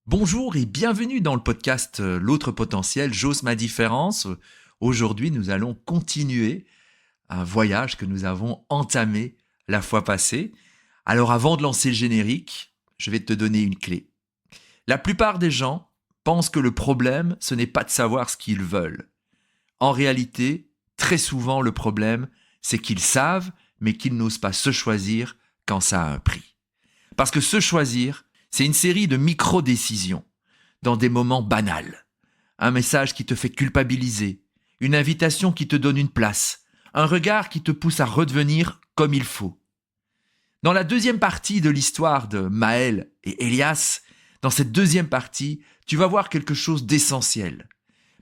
Bonjour et bienvenue dans le podcast L'autre potentiel, j'ose ma différence. Aujourd'hui, nous allons continuer un voyage que nous avons entamé la fois passée. Alors avant de lancer le générique, je vais te donner une clé. La plupart des gens pensent que le problème, ce n'est pas de savoir ce qu'ils veulent. En réalité, très souvent, le problème, c'est qu'ils savent, mais qu'ils n'osent pas se choisir quand ça a un prix. Parce que se choisir, c'est une série de micro-décisions dans des moments banals. Un message qui te fait culpabiliser, une invitation qui te donne une place, un regard qui te pousse à redevenir comme il faut. Dans la deuxième partie de l'histoire de Maël et Elias, dans cette deuxième partie, tu vas voir quelque chose d'essentiel.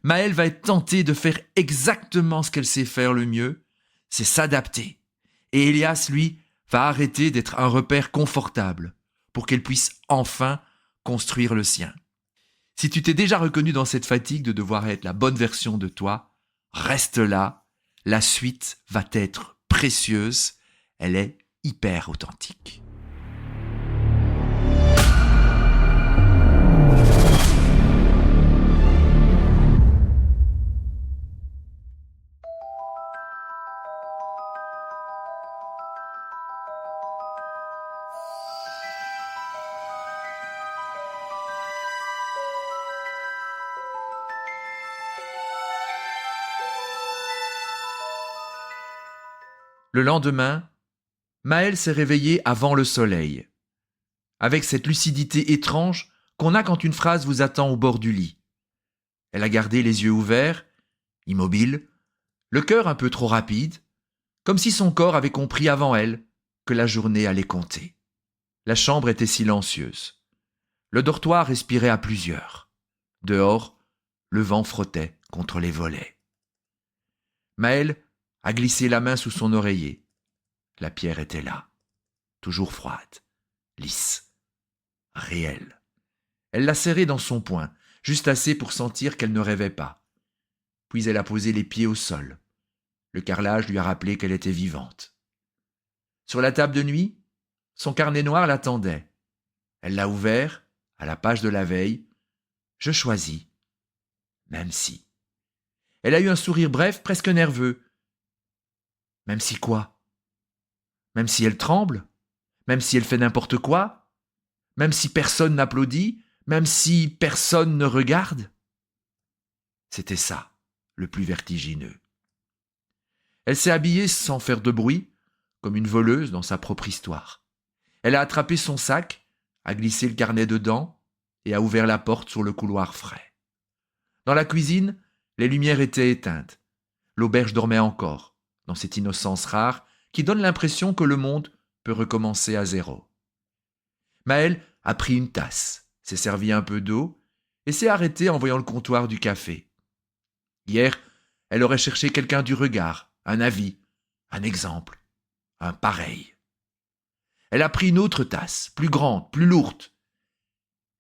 Maël va être tentée de faire exactement ce qu'elle sait faire le mieux, c'est s'adapter. Et Elias, lui, va arrêter d'être un repère confortable pour qu'elle puisse enfin construire le sien. Si tu t'es déjà reconnu dans cette fatigue de devoir être la bonne version de toi, reste là, la suite va être précieuse, elle est hyper authentique. Le lendemain, Maël s'est réveillé avant le soleil, avec cette lucidité étrange qu'on a quand une phrase vous attend au bord du lit. Elle a gardé les yeux ouverts, immobile, le cœur un peu trop rapide, comme si son corps avait compris avant elle que la journée allait compter. La chambre était silencieuse. Le dortoir respirait à plusieurs. Dehors, le vent frottait contre les volets. Maël a glissé la main sous son oreiller. La pierre était là, toujours froide, lisse, réelle. Elle l'a serrée dans son poing, juste assez pour sentir qu'elle ne rêvait pas. Puis elle a posé les pieds au sol. Le carrelage lui a rappelé qu'elle était vivante. Sur la table de nuit, son carnet noir l'attendait. Elle l'a ouvert, à la page de la veille. Je choisis, même si. Elle a eu un sourire bref, presque nerveux. Même si quoi ? Même si elle tremble ? Même si elle fait n'importe quoi ? Même si personne n'applaudit ? Même si personne ne regarde ? C'était ça, le plus vertigineux. Elle s'est habillée sans faire de bruit, comme une voleuse dans sa propre histoire. Elle a attrapé son sac, a glissé le carnet dedans et a ouvert la porte sur le couloir frais. Dans la cuisine, les lumières étaient éteintes. L'auberge dormait encore, dans cette innocence rare qui donne l'impression que le monde peut recommencer à zéro. Maël a pris une tasse, s'est servi un peu d'eau et s'est arrêtée en voyant le comptoir du café. Hier, elle aurait cherché quelqu'un du regard, un avis, un exemple, un pareil. Elle a pris une autre tasse, plus grande, plus lourde.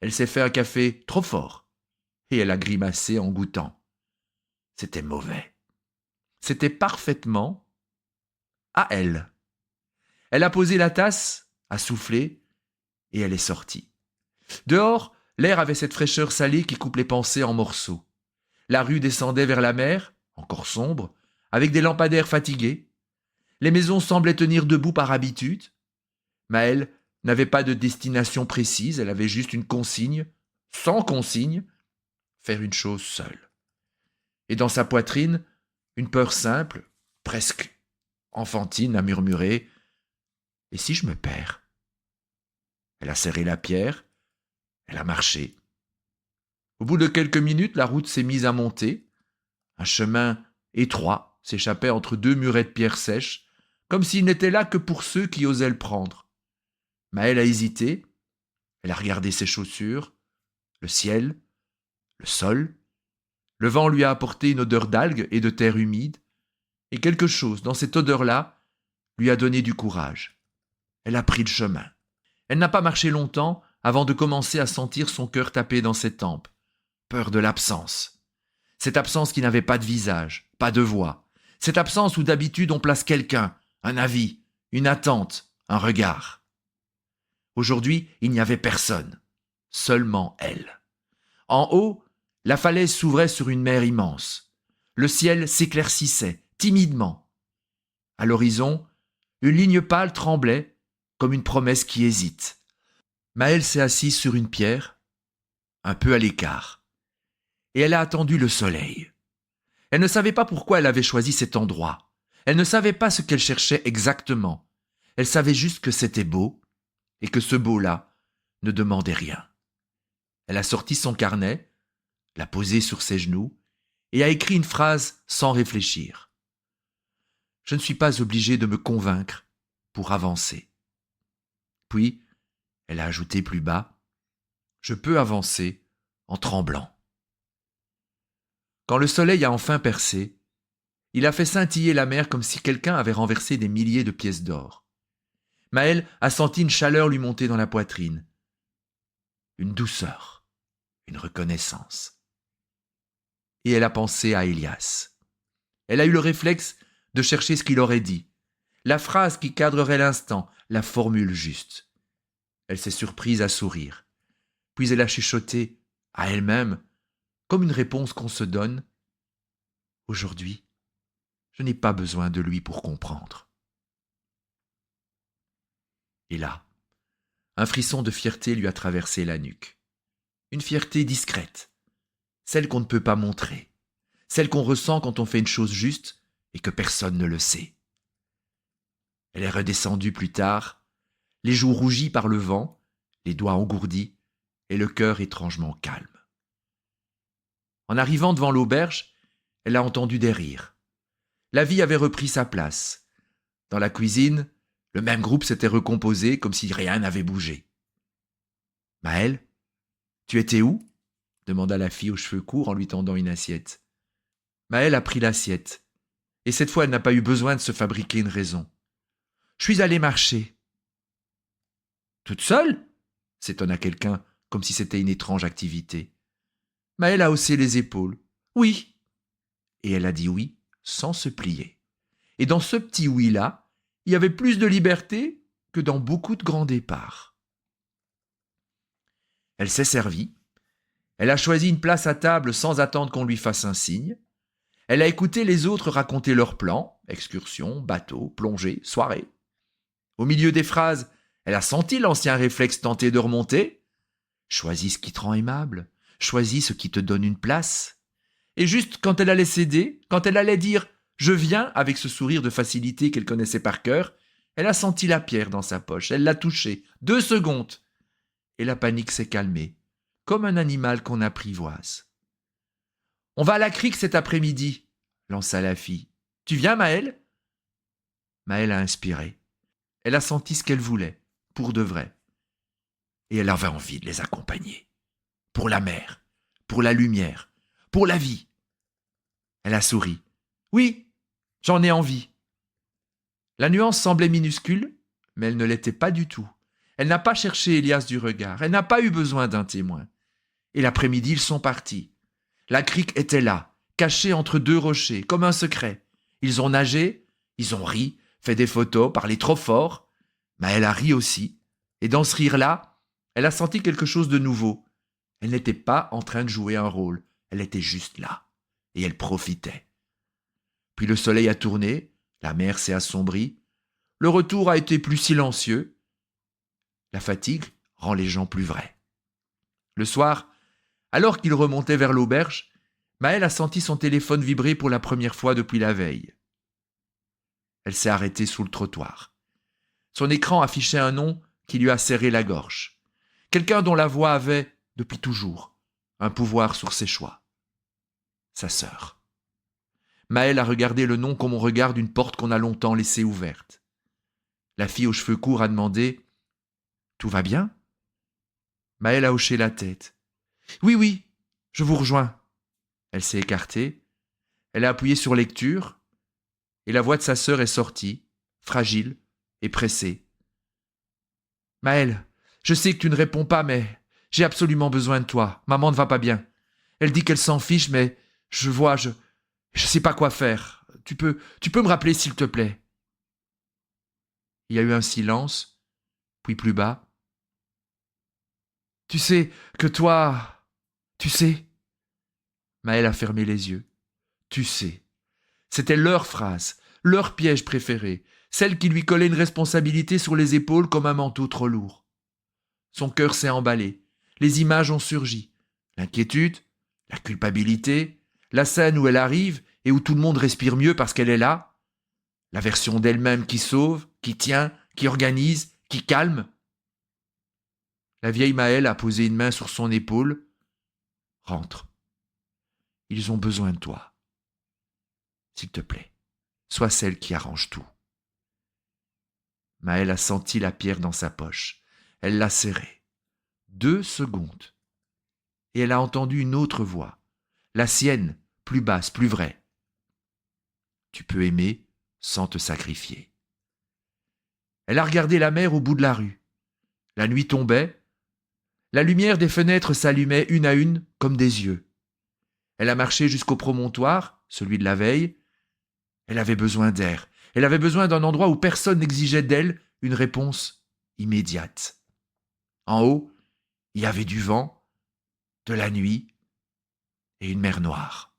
Elle s'est fait un café trop fort et elle a grimacé en goûtant. C'était mauvais. C'était parfaitement à elle. Elle a posé la tasse, a soufflé et elle est sortie. Dehors, l'air avait cette fraîcheur salée qui coupe les pensées en morceaux. La rue descendait vers la mer, encore sombre, avec des lampadaires fatigués. Les maisons semblaient tenir debout par habitude. Maël n'avait pas de destination précise, elle avait juste une consigne, sans consigne, faire une chose seule. Et dans sa poitrine, une peur simple, presque enfantine, a murmuré « Et si je me perds ?» Elle a serré la pierre, elle a marché. Au bout de quelques minutes, la route s'est mise à monter. Un chemin étroit s'échappait entre deux murets de pierre sèche, comme s'il n'était là que pour ceux qui osaient le prendre. Maël a hésité, elle a regardé ses chaussures, le ciel, le sol. Le vent lui a apporté une odeur d'algues et de terre humide, et quelque chose dans cette odeur-là lui a donné du courage. Elle a pris le chemin. Elle n'a pas marché longtemps avant de commencer à sentir son cœur taper dans ses tempes. Peur de l'absence. Cette absence qui n'avait pas de visage, pas de voix. Cette absence où d'habitude on place quelqu'un, un avis, une attente, un regard. Aujourd'hui, il n'y avait personne. seulement elle. En haut, la falaise s'ouvrait sur une mer immense. Le ciel s'éclaircissait, timidement. À l'horizon, une ligne pâle tremblait, comme une promesse qui hésite. Maëlle s'est assise sur une pierre, un peu à l'écart, et elle a attendu le soleil. Elle ne savait pas pourquoi elle avait choisi cet endroit. Elle ne savait pas ce qu'elle cherchait exactement. Elle savait juste que c'était beau, et que ce beau-là ne demandait rien. Elle a sorti son carnet, l'a posé sur ses genoux, et a écrit une phrase sans réfléchir. Je ne suis pas obligée de me convaincre pour avancer. Puis, elle a ajouté plus bas, je peux avancer en tremblant. Quand le soleil a enfin percé, il a fait scintiller la mer comme si quelqu'un avait renversé des milliers de pièces d'or. Maëlle a senti une chaleur lui monter dans la poitrine, une douceur, une reconnaissance. Et elle a pensé à Elias. Elle a eu le réflexe de chercher ce qu'il aurait dit, la phrase qui cadrerait l'instant, la formule juste. Elle s'est surprise à sourire. Puis elle a chuchoté à elle-même, comme une réponse qu'on se donne. Aujourd'hui, je n'ai pas besoin de lui pour comprendre. Et là, un frisson de fierté lui a traversé la nuque. Une fierté discrète, celle qu'on ne peut pas montrer, celle qu'on ressent quand on fait une chose juste et que personne ne le sait. Elle est redescendue plus tard, les joues rougies par le vent, les doigts engourdis et le cœur étrangement calme. En arrivant devant l'auberge, elle a entendu des rires. La vie avait repris sa place. Dans la cuisine, le même groupe s'était recomposé comme si rien n'avait bougé. « Maëlle, tu étais où ?» demanda la fille aux cheveux courts en lui tendant une assiette. Maëlle a pris l'assiette, et cette fois elle n'a pas eu besoin de se fabriquer une raison. « Je suis allée marcher. »« Toute seule ?» s'étonna quelqu'un, comme si c'était une étrange activité. Maëlle a haussé les épaules. « Oui. » Et elle a dit oui sans se plier. Et dans ce petit oui-là, il y avait plus de liberté que dans beaucoup de grands départs. Elle s'est servie. Elle a choisi une place à table sans attendre qu'on lui fasse un signe. Elle a écouté les autres raconter leurs plans, excursions, bateaux, plongées, soirées. Au milieu des phrases, elle a senti l'ancien réflexe tenter de remonter. Choisis ce qui te rend aimable, choisis ce qui te donne une place. Et juste quand elle allait céder, quand elle allait dire « je viens » avec ce sourire de facilité qu'elle connaissait par cœur, elle a senti la pierre dans sa poche, elle l'a touchée, 2 secondes. Et la panique s'est calmée, comme un animal qu'on apprivoise. « On va à la crique cet après-midi » lança la fille. « Tu viens, Maëlle ?» Maëlle a inspiré. Elle a senti ce qu'elle voulait, pour de vrai. Et elle avait envie de les accompagner. Pour la mer, pour la lumière, pour la vie. Elle a souri. « Oui, j'en ai envie. » La nuance semblait minuscule, mais elle ne l'était pas du tout. Elle n'a pas cherché Elias du regard, elle n'a pas eu besoin d'un témoin. Et l'après-midi, ils sont partis. La crique était là, cachée entre 2 rochers, comme un secret. Ils ont nagé, ils ont ri, fait des photos, parlé trop fort. Mais elle a ri aussi. Et dans ce rire-là, elle a senti quelque chose de nouveau. Elle n'était pas en train de jouer un rôle, elle était juste là. Et elle profitait. Puis le soleil a tourné, la mer s'est assombrie. Le retour a été plus silencieux. La fatigue rend les gens plus vrais. Le soir, alors qu'il remontait vers l'auberge, Maëlle a senti son téléphone vibrer pour la première fois depuis la veille. Elle s'est arrêtée sous le trottoir. Son écran affichait un nom qui lui a serré la gorge. Quelqu'un dont la voix avait, depuis toujours, un pouvoir sur ses choix. Sa sœur. Maëlle a regardé le nom comme on regarde une porte qu'on a longtemps laissée ouverte. La fille aux cheveux courts a demandé « Tout va bien ?» Maëlle a hoché la tête. « Oui, oui, je vous rejoins. » Elle s'est écartée. Elle a appuyé sur lecture. Et la voix de sa sœur est sortie, fragile et pressée. « Maëlle, je sais que tu ne réponds pas, mais j'ai absolument besoin de toi. Maman ne va pas bien. Elle dit qu'elle s'en fiche, mais je sais pas quoi faire. Tu peux me rappeler, s'il te plaît. » Il y a eu un silence, puis plus bas. « Tu sais que toi... Tu sais... Maël a fermé les yeux. Tu sais. C'était leur phrase, leur piège préféré, celle qui lui collait une responsabilité sur les épaules comme un manteau trop lourd. Son cœur s'est emballé, les images ont surgi. L'inquiétude, la culpabilité, la scène où elle arrive et où tout le monde respire mieux parce qu'elle est là, la version d'elle-même qui sauve, qui tient, qui organise, qui calme. La vieille Maëlle a posé une main sur son épaule. Rentre. Ils ont besoin de toi. S'il te plaît, sois celle qui arrange tout. Maëlle a senti la pierre dans sa poche. Elle l'a serrée. 2 secondes. Et elle a entendu une autre voix, la sienne, plus basse, plus vraie. Tu peux aimer sans te sacrifier. Elle a regardé la mer au bout de la rue. La nuit tombait. La lumière des fenêtres s'allumait une à une comme des yeux. Elle a marché jusqu'au promontoire, celui de la veille. Elle avait besoin d'air. Elle avait besoin d'un endroit où personne n'exigeait d'elle une réponse immédiate. En haut, il y avait du vent, de la nuit et une mer noire.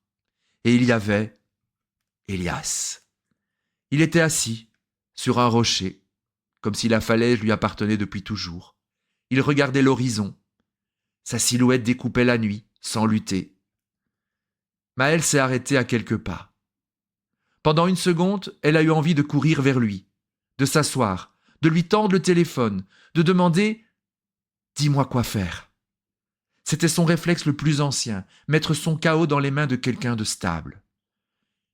Et il y avait Elias. Il était assis sur un rocher, comme si la falaise lui appartenait depuis toujours. Il regardait l'horizon. Sa silhouette découpait la nuit, sans lutter. Maëlle s'est arrêtée à quelques pas. Pendant une seconde, elle a eu envie de courir vers lui, de s'asseoir, de lui tendre le téléphone, de demander « Dis-moi quoi faire ». C'était son réflexe le plus ancien, mettre son chaos dans les mains de quelqu'un de stable.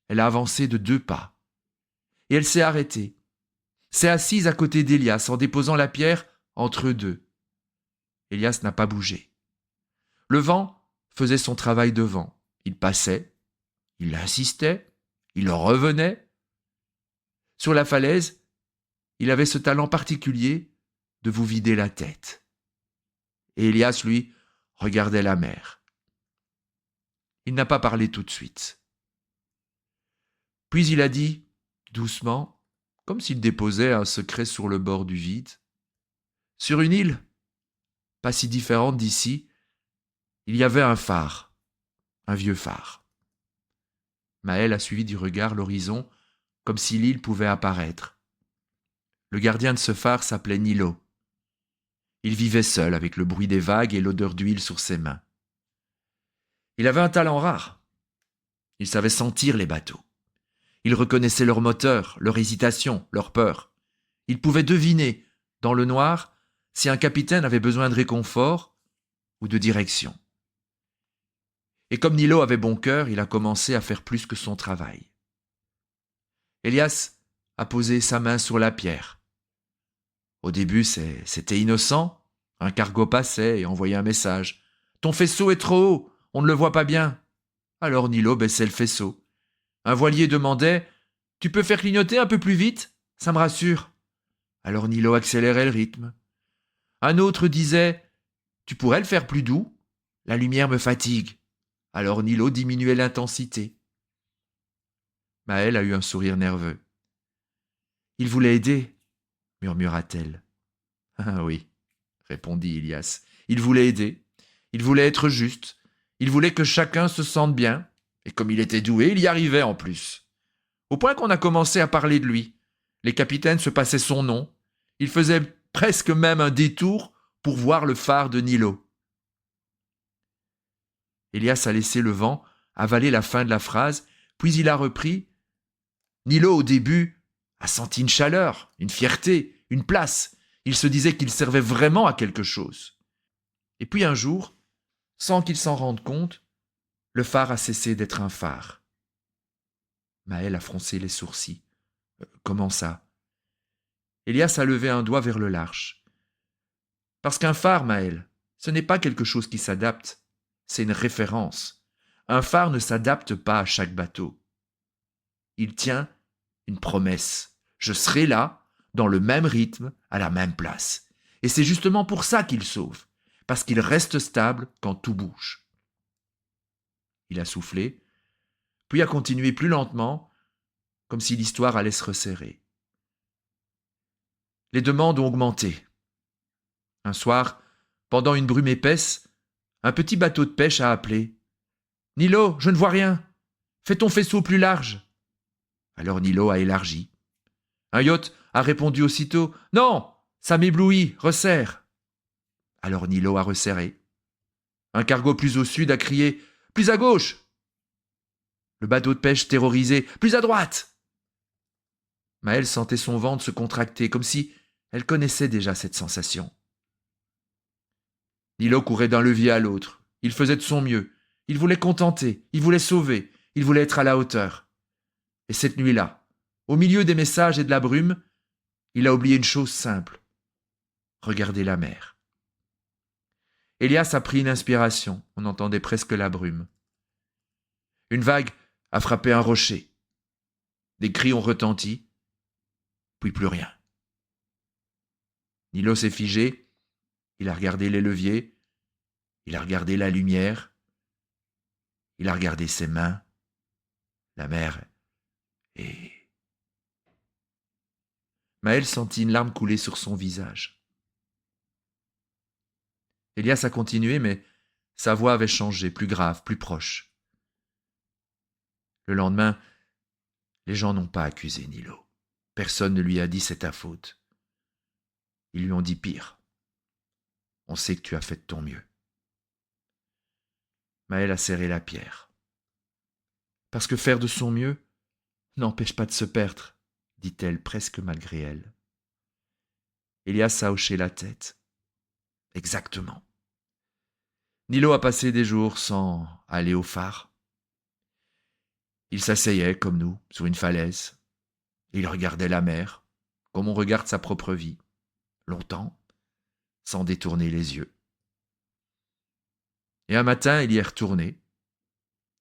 Elle a avancé de 2 pas. Et elle s'est arrêtée, s'est assise à côté d'Elias en déposant la pierre entre eux deux. Elias n'a pas bougé. Le vent faisait son travail de vent. Il passait, il insistait, il revenait. Sur la falaise, il avait ce talent particulier de vous vider la tête. Et Elias, lui, regardait la mer. Il n'a pas parlé tout de suite. Puis il a dit, doucement, comme s'il déposait un secret sur le bord du vide, « Sur une île, pas si différente d'ici, il y avait un phare, un vieux phare. » Maëlle a suivi du regard l'horizon, comme si l'île pouvait apparaître. Le gardien de ce phare s'appelait Nilo. Il vivait seul avec le bruit des vagues et l'odeur d'huile sur ses mains. Il avait un talent rare. Il savait sentir les bateaux. Il reconnaissait leur moteur, leur hésitation, leur peur. Il pouvait deviner, dans le noir, si un capitaine avait besoin de réconfort ou de direction. Et comme Nilo avait bon cœur, il a commencé à faire plus que son travail. Elias a posé sa main sur la pierre. Au début, c'était innocent. Un cargo passait et envoyait un message. « Ton faisceau est trop haut, on ne le voit pas bien. » Alors Nilo baissait le faisceau. Un voilier demandait « Tu peux faire clignoter un peu plus vite ? Ça me rassure. » Alors Nilo accélérait le rythme. Un autre disait « Tu pourrais le faire plus doux ? La lumière me fatigue. » Alors Nilo diminuait l'intensité. Maëlle a eu un sourire nerveux. « Il voulait aider, » murmura-t-elle. « Ah oui, » répondit Elias. « Il voulait aider. Il voulait être juste. Il voulait que chacun se sente bien. Et comme il était doué, il y arrivait en plus. Au point qu'on a commencé à parler de lui. Les capitaines se passaient son nom. Il faisait presque même un détour pour voir le phare de Nilo. » Elias a laissé le vent avaler la fin de la phrase, puis il a repris. Nilo, au début, a senti une chaleur, une fierté, une place. Il se disait qu'il servait vraiment à quelque chose. Et puis un jour, sans qu'il s'en rende compte, le phare a cessé d'être un phare. Maëlle a froncé les sourcils. Comment ça ? Elias a levé un doigt vers le large. Parce qu'un phare, Maëlle, ce n'est pas quelque chose qui s'adapte, c'est une référence. Un phare ne s'adapte pas à chaque bateau. Il tient une promesse. Je serai là, dans le même rythme, à la même place. Et c'est justement pour ça qu'il sauve, parce qu'il reste stable quand tout bouge. Il a soufflé, puis a continué plus lentement, comme si l'histoire allait se resserrer. Les demandes ont augmenté. Un soir, Pendant une brume épaisse, un petit bateau de pêche a appelé. « Nilo, je ne vois rien. Fais ton faisceau plus large. » Alors Nilo a élargi. Un yacht a répondu aussitôt. « Non, ça m'éblouit, resserre. » Alors Nilo a resserré. Un cargo plus au sud a crié « Plus à gauche !» Le bateau de pêche terrorisé « Plus à droite !» Maëlle sentait son ventre se contracter, comme si elle connaissait déjà cette sensation. Nilo courait d'un levier à l'autre. Il faisait de son mieux. Il voulait contenter, il voulait sauver, il voulait être à la hauteur. Et cette nuit-là, au milieu des messages et de la brume, il a oublié une chose simple. Regarder la mer. Elias a pris une inspiration, on entendait presque la brume. Une vague a frappé un rocher. Des cris ont retenti, puis plus rien. Nilo s'est figé, il a regardé les leviers, il a regardé la lumière, il a regardé ses mains, la mer, et... Maëlle sentit une larme couler sur son visage. Elias a continué, mais sa voix avait changé, plus grave, plus proche. Le lendemain, les gens n'ont pas accusé Nilo. Personne ne lui a dit « c'est ta faute ». Ils lui ont dit pire. « On sait que tu as fait de ton mieux ». Maëlle a serré la pierre. « Parce que faire de son mieux n'empêche pas de se perdre », dit-elle presque malgré elle. Elias a hoché la tête. « Exactement. » Nilo a passé des jours sans aller au phare. Il s'asseyait, comme nous, sur une falaise. Il regardait la mer, comme on regarde sa propre vie, longtemps, sans détourner les yeux. Et un matin, il y est retourné.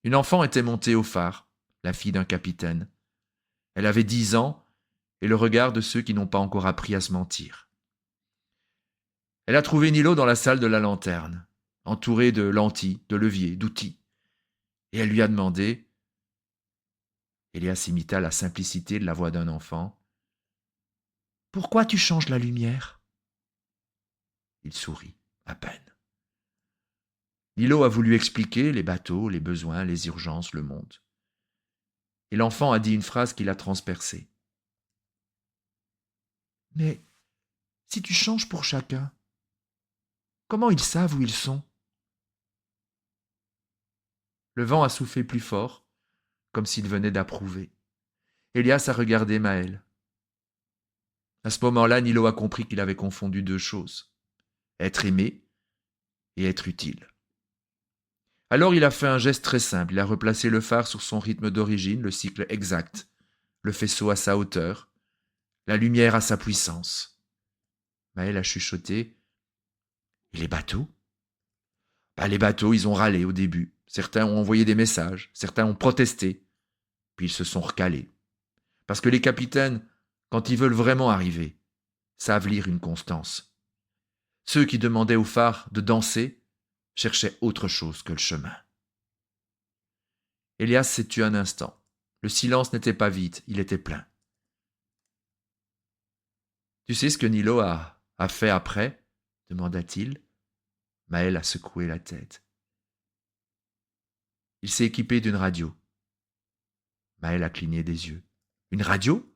Une enfant était montée au phare, la fille d'un capitaine. Elle avait 10 ans et le regard de ceux qui n'ont pas encore appris à se mentir. Elle a trouvé Nilo dans la salle de la lanterne, entouré de lentilles, de leviers, d'outils. Et elle lui a demandé, Elias imita la simplicité de la voix d'un enfant, « Pourquoi tu changes la lumière ?» Il sourit, à peine. Nilo a voulu expliquer les bateaux, les besoins, les urgences, le monde. Et l'enfant a dit une phrase qui l'a transpercé. « Mais si tu changes pour chacun, comment ils savent où ils sont ?» Le vent a soufflé plus fort, comme s'il venait d'approuver. Elias a regardé Maëlle. À ce moment-là, Nilo a compris qu'il avait confondu deux choses, être aimé et être utile. Alors il a fait un geste très simple, il a replacé le phare sur son rythme d'origine, le cycle exact, le faisceau à sa hauteur, la lumière à sa puissance. Maëlle a chuchoté. « Et les bateaux ?» Les bateaux, ils ont râlé au début. Certains ont envoyé des messages, certains ont protesté, puis ils se sont recalés. Parce que les capitaines, quand ils veulent vraiment arriver, savent lire une constance. Ceux qui demandaient au phare de danser cherchaient autre chose que le chemin. Elias s'est tu un instant. Le silence n'était pas vide, il était plein. « Tu sais ce que Nilo a fait après ?» demanda-t-il. Maëlle a secoué la tête. « Il s'est équipé d'une radio. » Maëlle a cligné des yeux. « Une radio ?»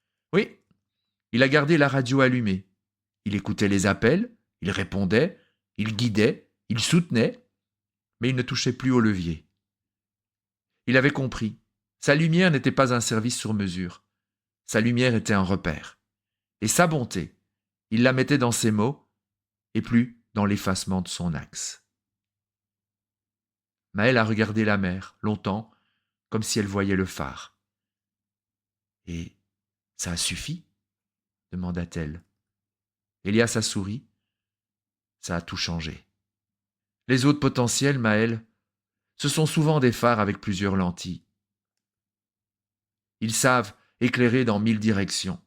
« Oui, il a gardé la radio allumée. Il écoutait les appels, il répondait, il guidait, il soutenait, mais il ne touchait plus au levier. Il avait compris. Sa lumière n'était pas un service sur mesure. Sa lumière était un repère. Et sa bonté, il la mettait dans ses mots et plus dans l'effacement de son axe. » Maëlle a regardé la mer, longtemps, comme si elle voyait le phare. « Et ça a suffi ?» demanda-t-elle. Elias a souri. Ça a tout changé. Les autres potentiels, Maëlle, ce sont souvent des phares avec plusieurs lentilles. Ils savent éclairer dans 1000 directions.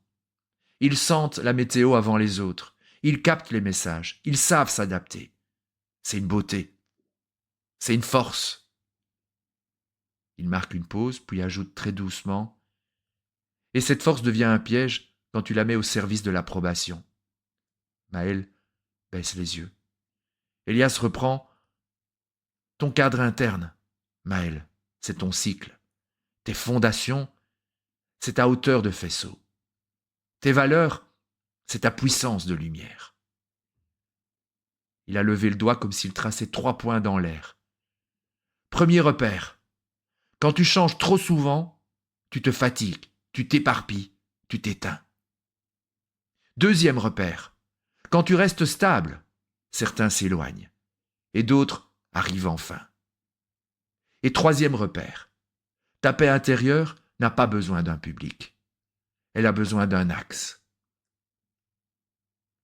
Ils sentent la météo avant les autres. Ils captent les messages. Ils savent s'adapter. C'est une beauté. C'est une force. Il marque une pause, puis ajoute très doucement « Et cette force devient un piège quand tu la mets au service de l'approbation. » Maëlle baisse les yeux. Elias reprend. Ton cadre interne, Maël, c'est ton cycle. Tes fondations, c'est ta hauteur de faisceau. Tes valeurs, c'est ta puissance de lumière. Il a levé le doigt comme s'il traçait 3 points dans l'air. Premier repère. Quand tu changes trop souvent, tu te fatigues, tu t'éparpilles, tu t'éteins. Deuxième repère. Quand tu restes stable, certains s'éloignent et d'autres arrivent enfin. Et troisième repère. Ta paix intérieure n'a pas besoin d'un public. Elle a besoin d'un axe.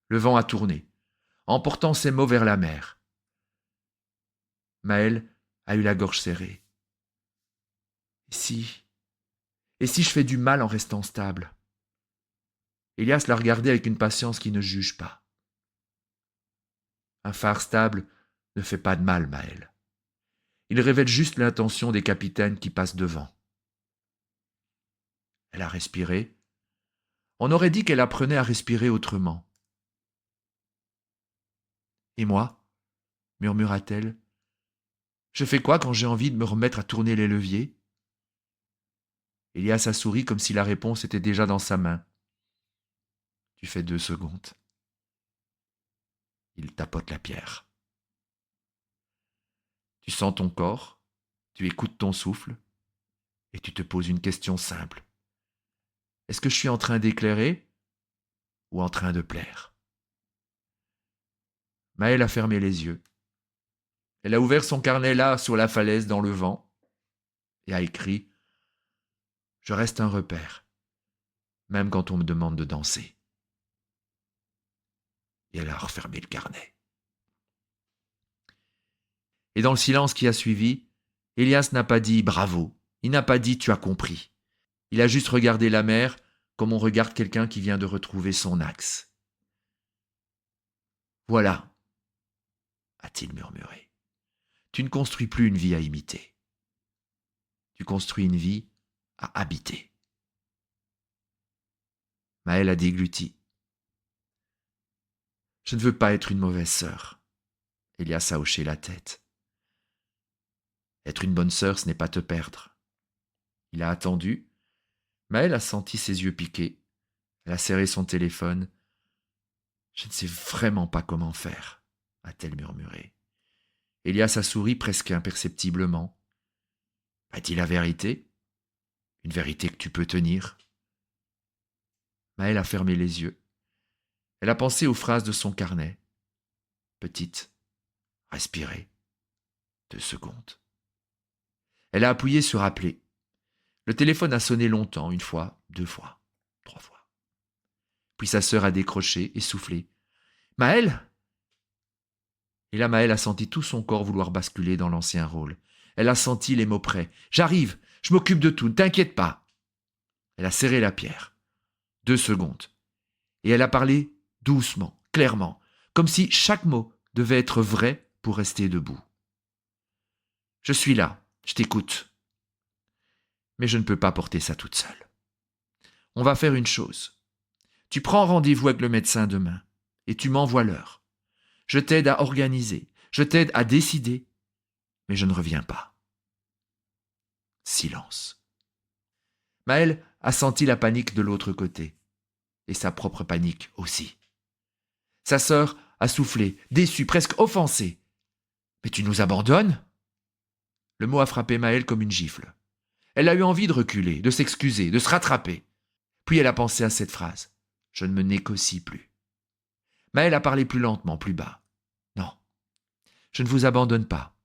Le vent a tourné, emportant ses mots vers la mer. Maël a eu la gorge serrée. Et si je fais du mal en restant stable? Elias l'a regardé avec une patience qui ne juge pas. Un phare stable ne fait pas de mal, Maël. Il révèle juste l'intention des capitaines qui passent devant. Elle a respiré. On aurait dit qu'elle apprenait à respirer autrement. Et moi, murmura-t-elle, je fais quoi quand j'ai envie de me remettre à tourner les leviers? Elias a souri comme si la réponse était déjà dans sa main. Tu fais 2 secondes. Il tapote la pierre. Tu sens ton corps, tu écoutes ton souffle, et tu te poses une question simple. Est-ce que je suis en train d'éclairer ou en train de plaire? Maël a fermé les yeux. Elle a ouvert son carnet là, sur la falaise, dans le vent, et a écrit « Je reste un repère, même quand on me demande de danser. » Et elle a refermé le carnet. Et dans le silence qui a suivi, Elias n'a pas dit « bravo », il n'a pas dit « tu as compris ». Il a juste regardé la mer comme on regarde quelqu'un qui vient de retrouver son axe. « Voilà », a-t-il murmuré, « tu ne construis plus une vie à imiter. Tu construis une vie à habiter. » Maël a dégluti. « Je ne veux pas être une mauvaise sœur. » Elias a hoché la tête. « Être une bonne sœur, ce n'est pas te perdre. » Il a attendu. Maël a senti ses yeux piquer. Elle a serré son téléphone. « Je ne sais vraiment pas comment faire, » a-t-elle murmuré. Elias a souri presque imperceptiblement. « Pas dit la vérité? Une vérité que tu peux tenir. » Maël a fermé les yeux. Elle a pensé aux phrases de son carnet. Petite, respirer, 2 secondes. Elle a appuyé sur appeler. Le téléphone a sonné longtemps, 1 fois, 2 fois, 3 fois. Puis sa sœur a décroché, essoufflé. « Maël ?» Et là, Maël a senti tout son corps vouloir basculer dans l'ancien rôle. Elle a senti les mots prêts. « J'arrive, je m'occupe de tout, ne t'inquiète pas. » Elle a serré la pierre. 2 secondes. Et elle a parlé doucement, clairement, comme si chaque mot devait être vrai pour rester debout. « Je suis là, je t'écoute. Mais je ne peux pas porter ça toute seule. On va faire une chose. Tu prends rendez-vous avec le médecin demain et tu m'envoies l'heure. Je t'aide à organiser, je t'aide à décider, mais je ne reviens pas. » Silence. Maël a senti la panique de l'autre côté, et sa propre panique aussi. Sa sœur a soufflé, déçue, presque offensée. « Mais tu nous abandonnes ?» Le mot a frappé Maël comme une gifle. Elle a eu envie de reculer, de s'excuser, de se rattraper. Puis elle a pensé à cette phrase. « Je ne me négocie plus. » Maël a parlé plus lentement, plus bas. « Non, je ne vous abandonne pas.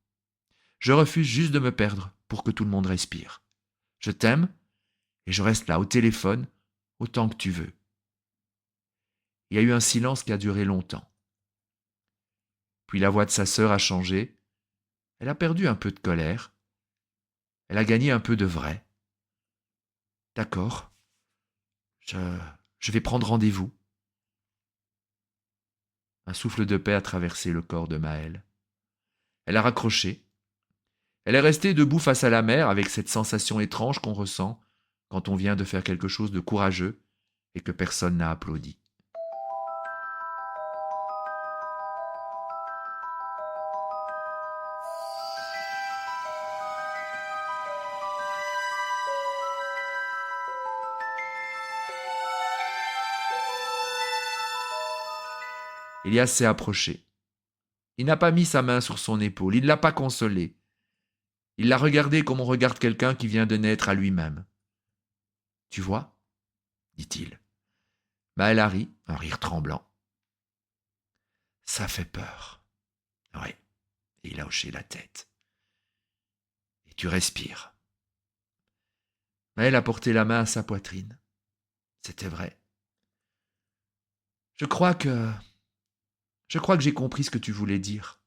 Je refuse juste de me perdre pour que tout le monde respire. Je t'aime et je reste là au téléphone autant que tu veux. » Il y a eu un silence qui a duré longtemps. Puis la voix de sa sœur a changé. Elle a perdu un peu de colère. Elle a gagné un peu de vrai. « D'accord, je vais prendre rendez-vous. » Un souffle de paix a traversé le corps de Maël. Elle a raccroché. Elle est restée debout face à la mer avec cette sensation étrange qu'on ressent quand on vient de faire quelque chose de courageux et que personne n'a applaudi. Elias s'est approché. Il n'a pas mis sa main sur son épaule, il ne l'a pas consolé. Il l'a regardé comme on regarde quelqu'un qui vient de naître à lui-même. « Tu vois ?» dit-il. Maël a ri, un rire tremblant. « Ça fait peur. » Oui, et il a hoché la tête. « Et tu respires. » Maël a porté la main à sa poitrine. C'était vrai. Je crois que j'ai compris ce que tu voulais dire. »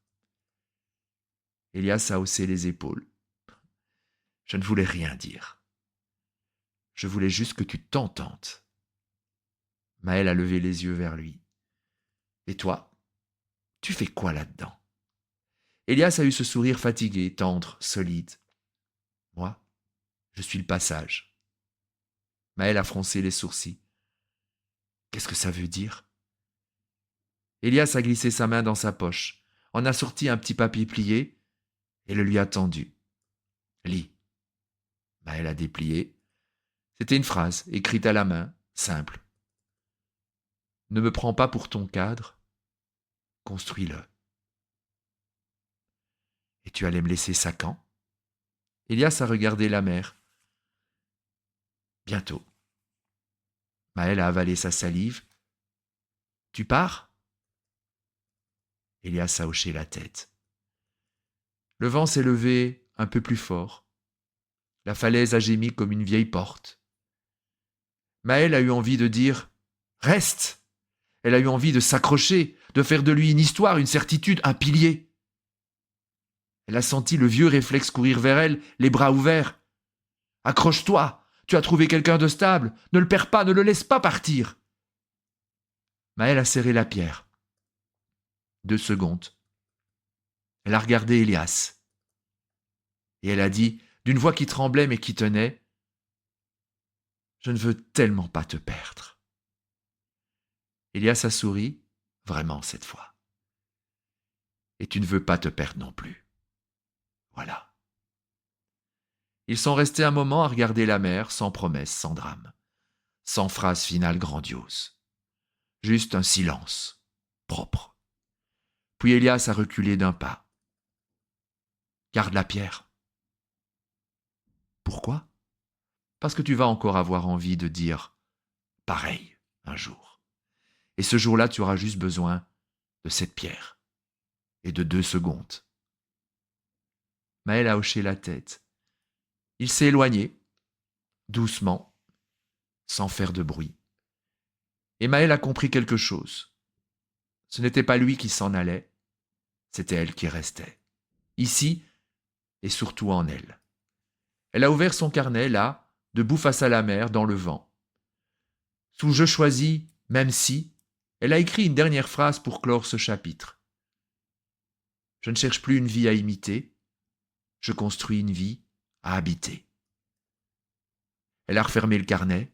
Elias a haussé les épaules. Je ne voulais rien dire. Je voulais juste que tu t'entendes. Maël a levé les yeux vers lui. Et toi, tu fais quoi là-dedans? Elias a eu ce sourire fatigué, tendre, solide. Moi, je suis le passage. Maël a froncé les sourcils. Qu'est-ce que ça veut dire? Elias a glissé sa main dans sa poche, en a sorti un petit papier plié et le lui a tendu. Lis. Maël a déplié. C'était une phrase, écrite à la main, simple. Ne me prends pas pour ton cadre, construis-le. Et tu allais me laisser ça quand? Elias a regardé la mer. Bientôt. Maël a avalé sa salive. Tu pars? Elias a hoché la tête. Le vent s'est levé un peu plus fort. La falaise a gémi comme une vieille porte. Maël a eu envie de dire « Reste !» Elle a eu envie de s'accrocher, de faire de lui une histoire, une certitude, un pilier. Elle a senti le vieux réflexe courir vers elle, les bras ouverts. « Accroche-toi, tu as trouvé quelqu'un de stable, ne le perds pas, ne le laisse pas partir. » Maël a serré la pierre. 2 secondes. Elle a regardé Elias. Et elle a dit, d'une voix qui tremblait mais qui tenait, « Je ne veux tellement pas te perdre. » Elias a souri, vraiment cette fois. « Et tu ne veux pas te perdre non plus. » Voilà. Ils sont restés un moment à regarder la mer, sans promesse, sans drame, sans phrase finale grandiose. Juste un silence, propre. Puis Elias a reculé d'un pas. « Garde la pierre. » Pourquoi? Parce que tu vas encore avoir envie de dire pareil un jour. Et ce jour-là, tu auras juste besoin de cette pierre et de 2 secondes. Maël a hoché la tête. Il s'est éloigné, doucement, sans faire de bruit. Et Maël a compris quelque chose. Ce n'était pas lui qui s'en allait, c'était elle qui restait. Ici, et surtout en elle. Elle a ouvert son carnet, là, debout face à la mer, dans le vent. Sous « Je choisis, même si », elle a écrit une dernière phrase pour clore ce chapitre. Je ne cherche plus une vie à imiter, je construis une vie à habiter. Elle a refermé le carnet,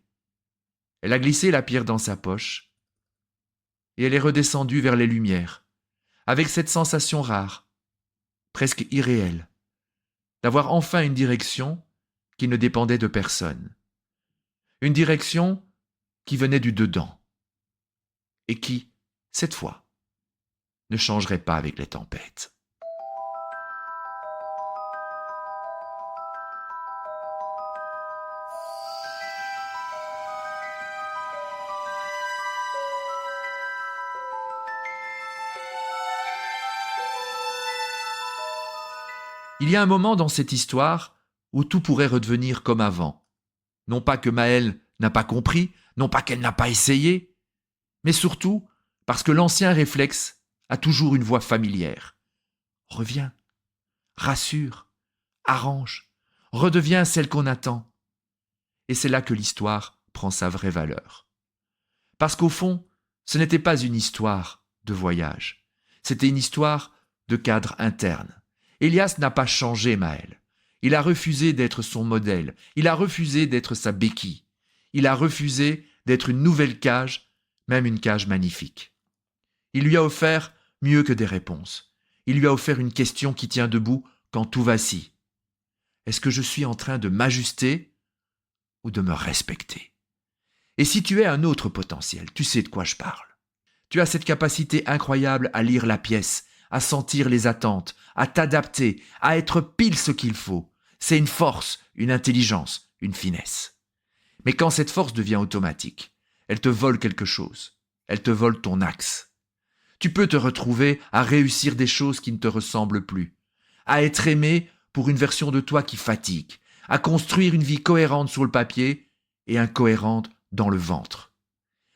elle a glissé la pierre dans sa poche, et elle est redescendue vers les lumières, avec cette sensation rare, presque irréelle, d'avoir enfin une direction qui ne dépendait de personne. Une direction qui venait du dedans, et qui, cette fois, ne changerait pas avec les tempêtes. Il y a un moment dans cette histoire où tout pourrait redevenir comme avant. Non pas que Maël n'a pas compris, non pas qu'elle n'a pas essayé, mais surtout parce que l'ancien réflexe a toujours une voix familière. Reviens, rassure, arrange, redeviens celle qu'on attend. Et c'est là que l'histoire prend sa vraie valeur. Parce qu'au fond, ce n'était pas une histoire de voyage, c'était une histoire de cadre interne. Elias n'a pas changé Maël. Il a refusé d'être son modèle, il a refusé d'être sa béquille, il a refusé d'être une nouvelle cage, même une cage magnifique. Il lui a offert mieux que des réponses. Il lui a offert une question qui tient debout quand tout vacille. Est-ce que je suis en train de m'ajuster ou de me respecter? Et si tu es un autre potentiel, tu sais de quoi je parle. Tu as cette capacité incroyable à lire la pièce, à sentir les attentes, à t'adapter, à être pile ce qu'il faut. C'est une force, une intelligence, une finesse. Mais quand cette force devient automatique, elle te vole quelque chose. Elle te vole ton axe. Tu peux te retrouver à réussir des choses qui ne te ressemblent plus, à être aimé pour une version de toi qui fatigue, à construire une vie cohérente sur le papier et incohérente dans le ventre.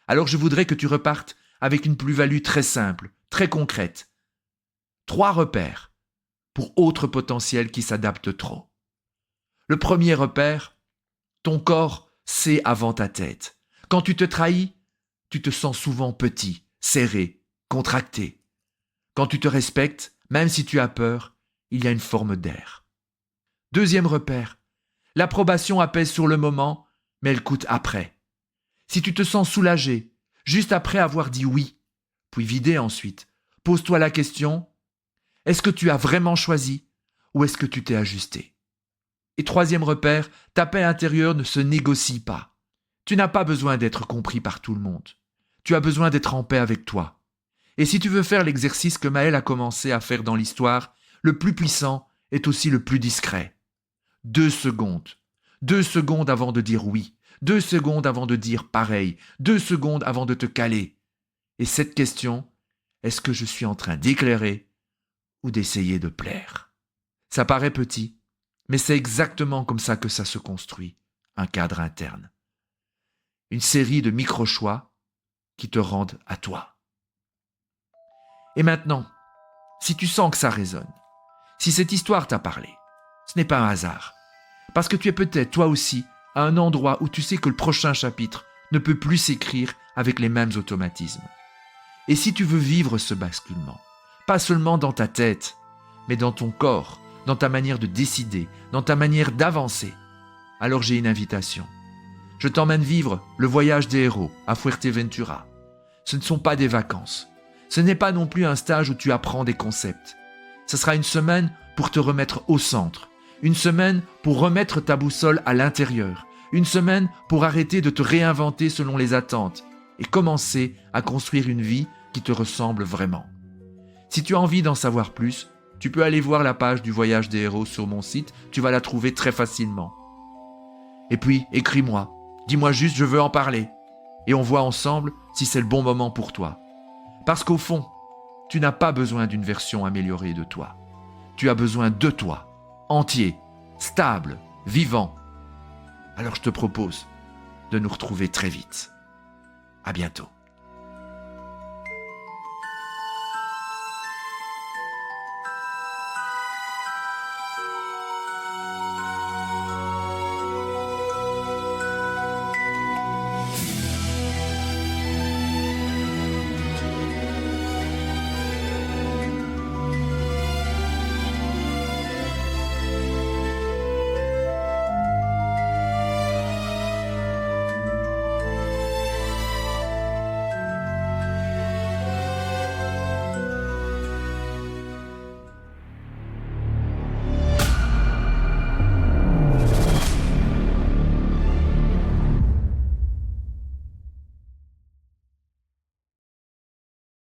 Alors je voudrais que tu repartes avec une plus-value très simple, très concrète. 3 repères pour autres potentiels qui s'adaptent trop. Le premier repère, ton corps sait avant ta tête. Quand tu te trahis, tu te sens souvent petit, serré, contracté. Quand tu te respectes, même si tu as peur, il y a une forme d'air. Deuxième repère, l'approbation apaise sur le moment, mais elle coûte après. Si tu te sens soulagé, juste après avoir dit oui, puis vidé ensuite, pose-toi la question, est-ce que tu as vraiment choisi ou est-ce que tu t'es ajusté? Et troisième repère, ta paix intérieure ne se négocie pas. Tu n'as pas besoin d'être compris par tout le monde. Tu as besoin d'être en paix avec toi. Et si tu veux faire l'exercice que Maël a commencé à faire dans l'histoire, le plus puissant est aussi le plus discret. 2 secondes. 2 secondes avant de dire oui. 2 secondes avant de dire pareil. 2 secondes avant de te caler. Et cette question, est-ce que je suis en train d'éclairer ou d'essayer de plaire? Ça paraît petit, mais c'est exactement comme ça que ça se construit, un cadre interne. Une série de micro-choix qui te rendent à toi. Et maintenant, si tu sens que ça résonne, si cette histoire t'a parlé, ce n'est pas un hasard. Parce que tu es peut-être, toi aussi, à un endroit où tu sais que le prochain chapitre ne peut plus s'écrire avec les mêmes automatismes. Et si tu veux vivre ce basculement, pas seulement dans ta tête, mais dans ton corps, dans ta manière de décider, dans ta manière d'avancer, alors j'ai une invitation. Je t'emmène vivre le voyage des héros à Fuerteventura. Ce ne sont pas des vacances. Ce n'est pas non plus un stage où tu apprends des concepts. Ce sera une semaine pour te remettre au centre. Une semaine pour remettre ta boussole à l'intérieur. Une semaine pour arrêter de te réinventer selon les attentes et commencer à construire une vie qui te ressemble vraiment. Si tu as envie d'en savoir plus, tu peux aller voir la page du voyage des héros sur mon site, tu vas la trouver très facilement. Et puis, écris-moi, dis-moi juste je veux en parler. Et on voit ensemble si c'est le bon moment pour toi. Parce qu'au fond, tu n'as pas besoin d'une version améliorée de toi. Tu as besoin de toi, entier, stable, vivant. Alors je te propose de nous retrouver très vite. À bientôt.